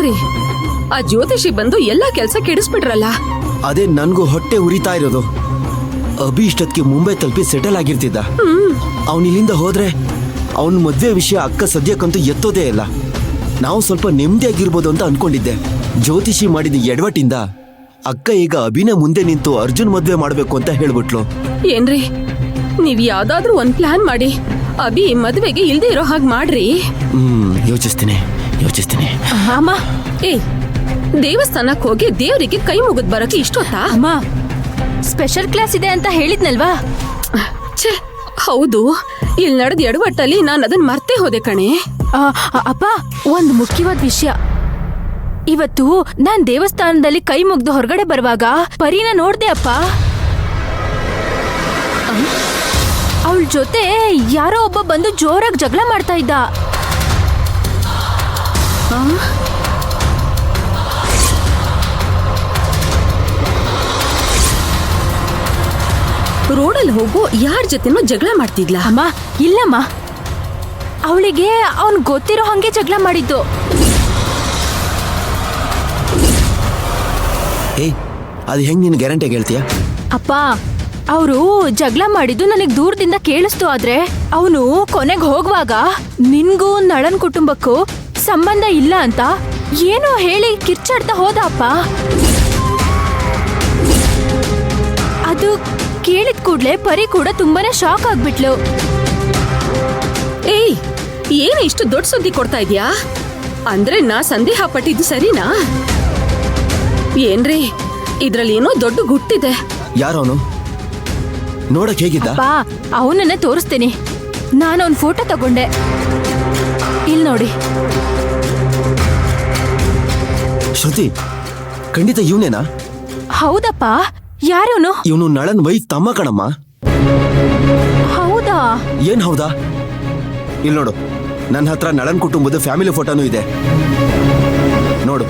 ಏನ್ರಿ ಆ ಜ್ಯೋತಿಷಿ ಬಂದು ಎಲ್ಲಾ ಕೆಲ್ಸ ಕೆಡಿಸ್ಬಿಟ್ರಲ್ಲ. ಅದೇ ನನ್ಗೂ ಹೊಟ್ಟೆ ಉರಿತಾ ಇರೋದು. ಅಭಿ ಇಷ್ಟೊತ್ತಿಗೆ ಮುಂಬೈ ತಲುಪಿ ಸೆಟಲ್ ಆಗಿರ್ತಿದ್ದ. ಅವನಿಲ್ಲಿಂದ ಹೋದ್ರೆ ಅವನ ಮದ್ವೆ ವಿಷಯ ಅಕ್ಕ ಸದ್ಯಕ್ಕಂತೂ ಎತ್ತೋದೇ ಇಲ್ಲ. ನಾವು ಸ್ವಲ್ಪ ನೆಮ್ಮದಿಯಾಗಿರ್ಬೋದು ಅಂತ ಅನ್ಕೊಂಡಿದ್ದೆ. ಜ್ಯೋತಿಷಿ ಮಾಡಿದ ಎಡವಟ್ಟಿಂದ ಅಕ್ಕ ಈಗ ಅಭಿನ ಮುಂದೆ ನಿಂತು ಅರ್ಜುನ್ ಮದ್ವೆ ಮಾಡ್ಬೇಕು ಅಂತ ಹೇಳ್ಬಿಟ್ಲು. ಏನ್ರಿ ನೀವ್ ಯಾವ್ದಾದ್ರೂ ಒಂದ್ ಪ್ಲಾನ್ ಮಾಡಿ ಅಭಿ ಮದ್ವೆಗೆ ಇಲ್ದೇ ಇರೋ ಹಾಗೆ ಮಾಡ್ರಿ. ಯೋಚಿಸ್ತೀನಿ. ಅಮ್ಮ, ದೇವಸ್ಥಾನಕ್ ಹೋಗಿ ದೇವರಿಗೆ ಕೈ ಮುಗಿದ್ ಬರಕ್ಕೆ ಇಷ್ಟೊತ್ತಾ? ಅಮ್ಮ, ಸ್ಪೆಷಲ್ ಕ್ಲಾಸ್ ಇದೆ ಅಂತ ಹೇಳಿದ್ನಲ್ವಾ? ಛೇ, ಹೌದು. ಇಲ್ಲಿ ನಡೆದ ಎಡವಟ್ಟಲ್ಲಿ ನಾನು ಅದನ್ನ ಮರ್ತೇ ಹೋದೆ ಕಣೆ. ಅಪ್ಪ, ಒಂದು ಮುಖ್ಯವಾದ ವಿಷಯ. ಇವತ್ತು ನಾನ್ ದೇವಸ್ಥಾನದಲ್ಲಿ ಕೈ ಮುಗ್ದು ಹೊರಗಡೆ ಬರುವಾಗ ಪರಿನ ನೋಡ್ದೆ ಅಪ್ಪ. ಅವಳ ಜೊತೆ ಯಾರೋ ಒಬ್ಬ ಬಂದು ಜೋರಾಗಿ ಜಗಳ ಮಾಡ್ತಾ ಇದ್ದ. ರೋಡಲ್ಲಿ ಹೋಗೋ ಯಾರ ಜೊತೆನೋ ಜಗಳ ಮಾಡ್ತಿದ್ಲ? ಅಮ್ಮ, ಇಲ್ಲಮ್ಮ, ಅವಳಿಗೆ ಅವನ್ ಗೊತ್ತಿರೋ ಹಂಗೆ ಜಗಳ ಮಾಡಿದ್ದು. ಅದು ಹೆಂಗ್ ನೀನು ಗ್ಯಾರಂಟಿ ಹೇಳ್ತೀಯ? ಅಪ್ಪ, ಅವರು ಜಗಳ ಮಾಡಿದ್ದು ನನಗ್ ದೂರದಿಂದ ಕೇಳಿಸ್ತು. ಆದ್ರೆ ಅವನು ಕೊನೆಗೆ ಹೋಗುವಾಗ ನಿನ್ಗೂ ನಳನ್ ಕುಟುಂಬಕ್ಕೂ ಸಂಬಂಧ ಇಲ್ಲ ಅಂತ ಏನೋ ಹೇಳಿ ಕಿರ್ಚಾಡ್ತಾ ಹೋದ ಅಪ್ಪ. ಅದು ಕೇಳಿದ ಕೂಡ್ಲೆ ಪರಿ ಕೂಡ ತುಂಬಾನೇ ಶಾಕ್ ಆಗ್ಬಿಟ್ಲು. ಏನು ಇಷ್ಟು ದೊಡ್ಡ ಸುದ್ದಿ ಕೊಡ್ತಾ ಇದ್ಯಾ? ಅಂದ್ರೆ ನಾ ಸಂದೇಹ ಪಟ್ಟಿದ್ದು ಸರಿನಾ? ಏನ್ರಿ ಇದ್ರಲ್ಲಿ ಏನೋ ದೊಡ್ಡ ಗುಟ್ಟಿದೆ. ಯಾರವನು? ನೋಡಕ್ ಹೇಗಿದ್ದ? ಅಪ್ಪ, ಅವನನ್ನೇ ತೋರಿಸ್ತೀನಿ. ನಾನು ಅವ್ನ ಫೋಟೋ ತಗೊಂಡೆ, ಇಲ್ಲಿ ನೋಡಿ. ಶ್ರುತಿ, ಖಂಡಿತ ಇವನೇನಾ? ಹೌದಪ್ಪ. ಯಾರವನು? ಇವನು ನಳನ್ ವೈಫ್ ತಮ್ಮ ಕಣಮ್ಮ. ಹೌದಾ? ಏನ್ ಹೌದಾ? ಇಲ್ಲಿ ನೋಡು, ನನ್ನ ಹತ್ರ ನಳನ್ ಕುಟುಂಬದ ಫ್ಯಾಮಿಲಿ ಫೋಟೋನು ಇದೆ. ನೋಡು,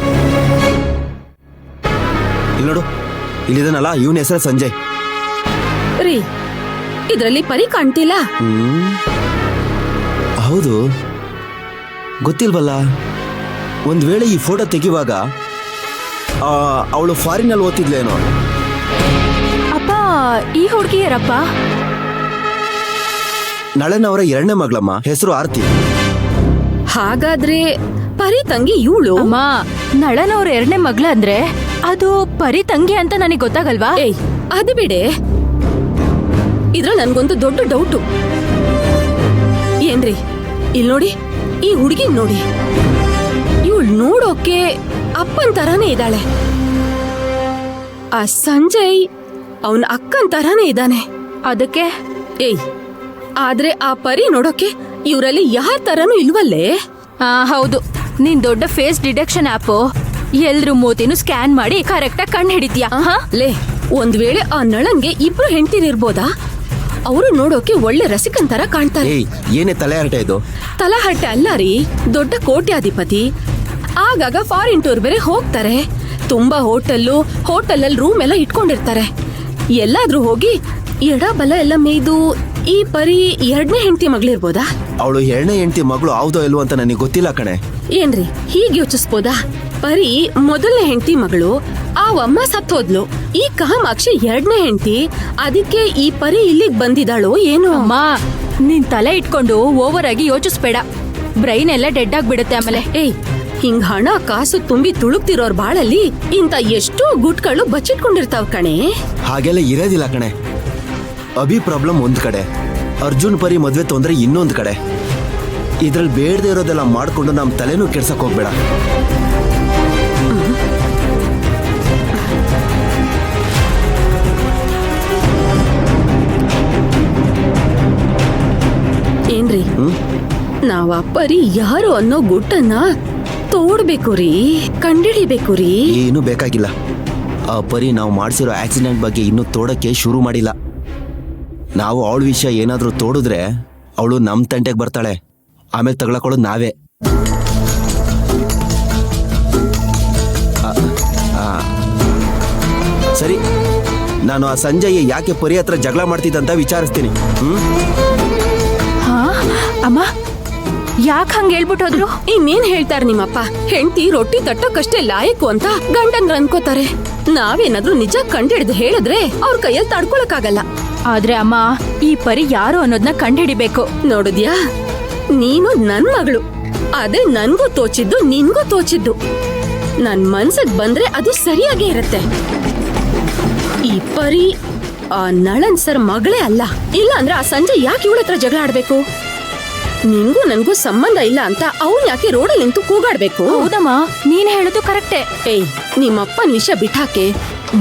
ಇಲ್ಲಿ ನೋಡು, ಇಲ್ಲಿದನಲ್ಲ, ಇವನ ಹೆಸರು ಸಂಜಯ್. ರೀ, ಇದ್ರಲ್ಲಿ ಪರಿ ಕಾಣ್ತಿಲ್ಲ. ಹೌದು, ಗೊತ್ತಿಲ್ವಲ್ಲ. ಒಂದ್ ವೇಳೆ ಈ ಫೋಟೋ ತೆಗಿವಾಗ ಅವಳು ಫಾರಿನಲ್ಲಿ ಓದ್ತಿದ್ಲೇನೋ. ಅಪ್ಪ, ಈ ಹುಡುಗಿ ಯಾರಪ್ಪ? ನಳನ್ ಅವರ ಎರಡನೇ ಮಗಳಮ್ಮ, ಹೆಸರು ಆರ್ತಿ. ಹಾಗಾದ್ರೆ ಪರಿ ತಂಗಿ ಇವಳು? ಅಮ್ಮ, ನಳನ್ ಅವ್ರ ಎರಡನೇ ಮಗ್ಳ ಅಂದ್ರೆ ಅದು ಪರಿ ತಂಗಿ ಅಂತ ನನಗೆ ಗೊತ್ತಾಗಲ್ವಾ? ಅದು ಬಿಡೆ, ಇದ್ರಲ್ಲಿ ನನ್ಗೊಂದು ದೊಡ್ಡ ಡೌಟು. ಏನ್ರಿ, ಇಲ್ಲಿ ನೋಡಿ, ಈ ಹುಡುಗಿ ನೋಡಿ, ಇವಳು ನೋಡೋಕೆ ಅಪ್ಪನ್ ತರಾನೇ ಇದ್ದಾಳೆ. ಆ ಸಂಜಯ್ ಅವನ ಅಕ್ಕನ್ ತರಾನೇ ಇದ್ದಾನೆ. ಅದಕ್ಕೆ ಆದ್ರೆ ಆ ಪರಿ ನೋಡೋಕೆ ಇವರಲ್ಲಿ ಯಾರ ತರಾನು ಇಲ್ವಲ್ಲೇ? ಹೌದು, ನೀನ್ ದೊಡ್ಡ ಫೇಸ್ ಡಿಟೆಕ್ಷನ್ ಆಪ್. ಎಲ್ರು ಮೂತಿನೂ ಸ್ಕ್ಯಾನ್ ಮಾಡಿ ಕರೆಕ್ಟಾಗಿ ಕಣ್ಣು ಹಿಡಿದ್ಯಾ. ಲೇ, ಒಂದ್ ವೇಳೆ ಆ ನಳನ್ಗೆ ಇಬ್ರು ಹೆಂಡ್ತಿರಿರ್ಬೋದಾ? ಅವರು ನೋಡೋಕೆ ಒಳ್ಳೆ ರಸಿಕನ್ ತರ ಕಾಣ್ತಾರೆ. ಏನೇ ತಲೆ ಹರಟೆ ಇದು? ತಲಹರಟೆ ಅಲ್ಲ ರೀ, ದೊಡ್ಡ ಕೋಟ್ಯಾಧಿಪತಿ. ಆಗಾಗ ಫಾರಿನ್ ಟೂರ್ ಬೇರೆ ಹೋಗ್ತಾರೆ. ತುಂಬಾ ಹೋಟೆಲ್ ರೂಮ್ ಎಲ್ಲ ಇಟ್ಕೊಂಡಿರ್ತಾರೆ. ಎಲ್ಲಾದ್ರೂ ಹೋಗಿ ಎಡ ಬಲ ಎಲ್ಲ ಮೇಯ್ದು ಈ ಪರಿ ಎರಡನೇ ಹೆಂಡತಿ ಮಗಳಿರ್ಬೋದಾ? ಅವಳು ಎರಡನೇ ಹೆಂಡತಿ ಮಗಳು ಹೌದೋ ಇಲ್ವೋ ಅಂತ ನನಗೆ ಗೊತ್ತಿಲ್ಲ ಕಣೆ. ಏನ್ರಿ ಹೀಗೆ ಯೋಚಿಸ್ಬೋದಾ? ಪರಿ ಮೊದಲನೇ ಹೆಂಡತಿ ಮಗಳು, ಆ ಅಮ್ಮ ಸತ್ತೋದ್ಲು. ಈ ಕಾಮಾಕ್ಷಿ ಎರಡನೇ ಹೆಂಡತಿ. ಅದಕ್ಕೆ ಈ ಪರಿ ಇಲ್ಲಿಗೆ ಬಂದಿದ್ದಾಳೋ ಏನೋ. ಅಮ್ಮ, ನೀನ್ ತಲೆ ಇಟ್ಕೊಂಡು ಓವರ್ ಆಗಿ ಯೋಚಿಸ್ಬೇಡ. ಬ್ರೈನ್ ಎಲ್ಲ ಡೆಡ್ ಆಗ್ಬಿಡುತ್ತೆ ಆಮೇಲೆ. ಹಿಂಗ್ ಹಣ ಕಾಸು ತುಂಬಿ ತುಳುಕ್ತಿರೋರ್ ಬಾಳಲ್ಲಿ ಇಂತ ಎಷ್ಟೋ ಗುಟ್ಗಳು ಬಚ್ಚಿಟ್ಕೊಂಡಿರ್ತಾವ ಕಣೆ. ಹಾಗೆಲ್ಲ ಇರೋದಿಲ್ಲ ಕಣೆ. ಅಭಿ ಪ್ರಾಬ್ಲಮ್ ಒಂದ್ ಕಡೆ, ಅರ್ಜುನ್ ಪರಿ ಮದ್ವೆ ತೊಂದ್ರೆ ಇನ್ನೊಂದ್ ಕಡೆ. ಇದ್ರಲ್ಲಿ ಬೇಡದೆ ಇರೋದೆಲ್ಲ ಮಾಡ್ಕೊಂಡು ನಮ್ ತಲೆನೂ ಕೆಡ್ಸಕ್ ಹೋಗ್ಬೇಡ. ಏನ್ರಿ, ನಾವ್ ಪರಿ ಯಾರು ಅನ್ನೋ ಗುಟ್ಟನ್ನ ತೋಡ್ಬೇಕು ರೀ, ಕಂಡಿಡಿಬೇಕು ರೀ. ಏನು ಬೇಕಾಗಿಲ್ಲ. ಆ ಪರಿ ನಾವು ಮಾಡ್ಸಿರೋ ಆಕ್ಸಿಡೆಂಟ್ ಬಗ್ಗೆ ಇನ್ನೂ ತೋಡಕ್ಕೆ ಶುರು ಮಾಡಿಲ್ಲ. ನಾವು ಅವಳ ವಿಷಯ ಏನಾದ್ರೂ ತೋಡಿದ್ರೆ ಅವಳು ನಮ್ ತಂಟೆಗೆ ಬರ್ತಾಳೆ. ಆಮೇಲೆ ತಗೊಳಕೊಳ್ಳೋದು ನಾವೇ. ಸರಿ, ನಾನು ಆ ಸಂಜಯ್ ಯಾಕೆ ಪರಿ ಹತ್ರ ಜಗಳ ಮಾಡ್ತಿದ್ದಂತ ವಿಚಾರಿಸ್ತೀನಿ. ಅಮ್ಮ, ಯಾಕೆ ಹಂಗ ಹೇಳ್ಬಿಟ್ಟೋದ್ರು? ಇನ್ನೇನ್ ಹೇಳ್ತಾರ ನಿಮ್ಮಪ್ಪ, ಹೆಂಡತಿ ರೊಟ್ಟಿ ತಟ್ಟಕ್ಕಷ್ಟೇ ಲಾಯಕು ಅಂತ ಗಂಡನ್ರ ಅನ್ಕೋತಾರೆ. ನಾವೇನಾದ್ರೂ ನಿಜ ಕಂಡಿಡ್ದು ಹೇಳಿದ್ರೆ ಅವ್ರ ಕೈಯಲ್ಲಿ ತಡ್ಕೊಳಕ್ಕಾಗಲ್ಲ. ಆದ್ರೆ ಅಮ್ಮ, ಈ ಪರಿ ಯಾರು ಅನ್ನೋದನ್ನ ಕಂಡುಹಿಡಿಬೇಕು. ನೋಡಿದ್ಯಾ, ನೀನು ನನ್ ಮಗಳು, ಅದೇ ನನ್ಗೂ ತೋಚಿದ್ದು ನಿನ್ಗೂ ತೋಚಿದ್ದು. ನನ್ ಮನ್ಸಿಗ್ ಬಂದ್ರೆ ಅದು ಸರಿಯಾಗೇ ಇರತ್ತೆ. ಈ ಪರಿ ಆ ನಳನ್ ಸರ್ ಮಗಳೇ ಅಲ್ಲ. ಇಲ್ಲ ಅಂದ್ರೆ ಆ ಸಂಜೆ ಯಾಕೆ ಇವಳ ಹತ್ರ ಜಗಳ ಆಡ್ಬೇಕು? ನಿನ್ಗೂ ನನ್ಗೂ ಸಂಬಂಧ ಇಲ್ಲ ಅಂತ ಅವ್ನ್ ಯಾಕೆ ರೋಡಲ್ಲಿ ನಿಂತು ಕೂಗಾಡ್ಬೇಕು? ಹೌದಮ್ಮ, ನೀನ್ ಹೇಳೋದು ಕರೆಕ್ಟೇ. ಏಯ್, ನಿಮ್ಮಪ್ಪನ ವಿಷಯ ಬಿಟ್ಟಾಕೆ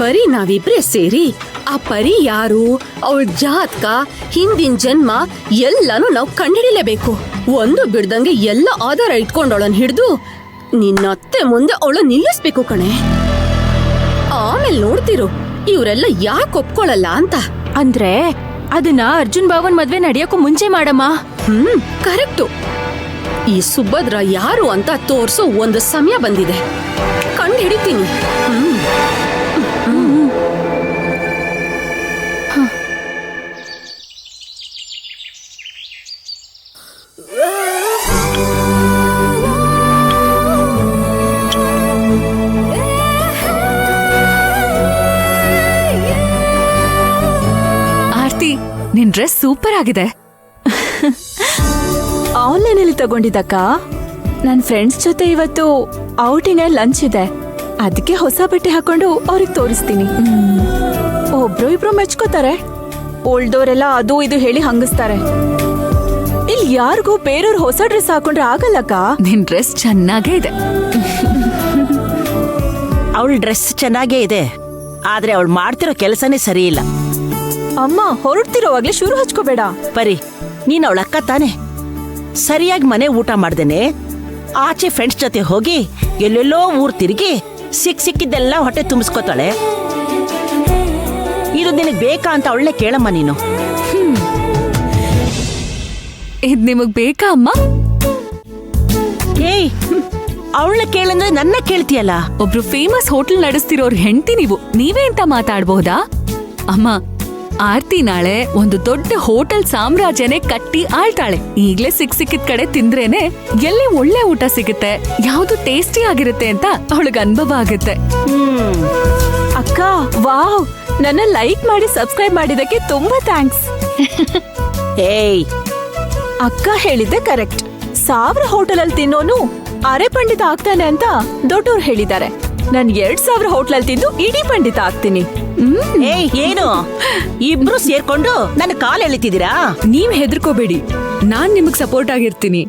ಬರೀ ನಾವಿಬ್ರೇ ಸೇರಿ ಆ ಪರಿ ಯಾರು, ಅವಳ ಜಾತಕ, ಹಿಂದಿನ ಜನ್ಮ ಎಲ್ಲಾನು ನಾವು ಕಂಡುಹಿಡಿಲೇಬೇಕು. ಒಂದು ಬಿಡ್ದಂಗೆ ಎಲ್ಲ ಆಧಾರ ಇಟ್ಕೊಂಡವಳನ್ ಹಿಡ್ದು ನಿನ್ನತ್ತೆ ಮುಂದೆ ಅವಳ ನಿಲ್ಲಿಸ್ಬೇಕು ಕಣೆ. ಆಮೇಲೆ ನೋಡ್ತಿರು ಇವರೆಲ್ಲ ಯಾಕೆ ಒಪ್ಕೊಳ್ಳಲ್ಲ ಅಂತ. ಅಂದ್ರೆ ಅದನ್ನ ಅರ್ಜುನ್ ಬಾವನ್ ಮದ್ವೆ ನಡೆಯೋಕು ಮುಂಚೆ ಮಾಡಮ್ಮ. ಕರೆಕ್ಟು. ಈ ಸುಭದ್ರ ಯಾರು ಅಂತ ತೋರ್ಸೋ ಒಂದು ಸಮಯ ಬಂದಿದೆ. ಕಂಡು ಹಿಡಿತೀನಿ. ಆರ್ತಿ, ನಿನ್ ಡ್ರೆಸ್ ಸೂಪರ್ ಆಗಿದೆ. ಆನ್ಲೈನ್ ಅಲ್ಲಿ ತಗೊಂಡಿದ್ದಕ್ಕ. ನನ್ ಫ್ರೆಂಡ್ಸ್ ಜೊತೆ ಇವತ್ತು ಔಟಿಂಗ್ ಲಂಚ್ ಇದೆ, ಅದಕ್ಕೆ ಹೊಸ ಬಟ್ಟೆ ಹಾಕೊಂಡು ಅವ್ರಿಗೆ ತೋರಿಸ್ತೀನಿ. ಒಬ್ರು ಇಬ್ರು ಮೆಚ್ಕೋತಾರೆ, ಉಳ್ದೋರೆಲ್ಲ ಅದು ಇದು ಹೇಳಿ ಹಂಗಿಸ್ತಾರೆ. ಇಲ್ಲಿ ಯಾರಿಗೂ ಬೇರೆಯವ್ರು ಹೊಸ ಡ್ರೆಸ್ ಹಾಕೊಂಡ್ರೆ ಆಗಲ್ಲಕ್ಕ. ನಿನ್ ಡ್ರೆಸ್ ಚೆನ್ನಾಗೇ ಇದೆ. ಅವಳ ಡ್ರೆಸ್ ಚೆನ್ನಾಗೇ ಇದೆ, ಆದ್ರೆ ಅವಳು ಮಾಡ್ತಿರೋ ಕೆಲಸನೇ ಸರಿ ಇಲ್ಲ. ಅಮ್ಮ, ಹೊರಡ್ತಿರೋವಾಗ್ಲೇ ಶುರು ಹಚ್ಕೋಬೇಡ. ಪರಿ, ನೀನ್ ಅವಳ ಅಕ್ಕ ತಾನೆ? ಸರಿಯಾಗಿ ಮನೆ ಊಟ ಮಾಡ್ದೇನೆ ಆಚೆ ಫ್ರೆಂಡ್ಸ್ ಜೊತೆ ಹೋಗಿ ಎಲ್ಲೆಲ್ಲೋ ಊರ್ ತಿರುಗಿ ಸಿಕ್ಕಿದ್ದೆಲ್ಲ ಹೊಟ್ಟೆ ತುಂಬಿಸ್ಕೋತಾಳೆ. ಇದು ನಿನಗ್ ಬೇಕಾ ಅಂತ ಅವಳನ್ನೇ ಕೇಳಮ್ಮ ನೀನು. ಇದ್ ನಿಮಗ್ ಬೇಕಾ ಅಮ್ಮ? ಏಯ್, ಅವಳನ್ನ ಕೇಳಂದ್ರೆ ನನ್ನ ಕೇಳ್ತೀಯಲ್ಲ. ಒಬ್ರು ಫೇಮಸ್ ಹೋಟೆಲ್ ನಡೆಸ್ತಿರೋರ್ ಹೆಂಡತಿ ನೀವೇ ಅಂತ ಮಾತಾಡ್ಬಹುದಾ? ಅಮ್ಮ, ಆರ್ತಿ ನಾಳೆ ಒಂದು ದೊಡ್ಡ ಹೋಟೆಲ್ ಸಾಮ್ರಾಜ್ಯನೇ ಕಟ್ಟಿ ಆಳ್ತಾಳೆ. ಈಗ್ಲೇ ಸಿಕ್ಕಿದ್ ಕಡೆ ತಿಂದ್ರೇನೆ ಎಲ್ಲಿ ಒಳ್ಳೆ ಊಟ ಸಿಗುತ್ತೆ, ಯಾವ್ದು ಟೇಸ್ಟಿ ಆಗಿರುತ್ತೆ ಅಂತ ಅವಳಿಗೆ ಅನುಭವ ಆಗುತ್ತೆ. ಅಕ್ಕ, ವಾವ್, ನನ್ನ ಲೈಕ್ ಮಾಡಿ ಸಬ್ಸ್ಕ್ರೈಬ್ ಮಾಡಿದಕ್ಕೆ ತುಂಬಾ ಥ್ಯಾಂಕ್ಸ್. ಏಯ್, ಅಕ್ಕ ಹೇಳಿದ್ದೆ ಕರೆಕ್ಟ್. 1000 ಹೋಟೆಲ್ ಅಲ್ಲಿ ತಿನ್ನೋನು ಅರೆ ಪಂಡಿತ ಆಗ್ತಾನೆ ಅಂತ ದೊಡ್ಡೋರು ಹೇಳಿದ್ದಾರೆ. ನಾನ್ 2000 ಹೋಟೆಲ್ ಅಲ್ಲಿ ತಿಂದು ಇಡೀ ಪಂಡಿತ ಆಗ್ತೀನಿ. ಏಯ್, ಏನು ಇಬ್ರು ಸೇರ್ಕೊಂಡು ನನ್ನ ಕಾಲ್ ಎಳಿತಿದ್ದೀರಾ? ನೀವ್ ಹೆದರ್ಕೋಬೇಡಿ, ನಾನ್ ನಿಮಗ್ ಸಪೋರ್ಟ್ ಆಗಿರ್ತೀನಿ.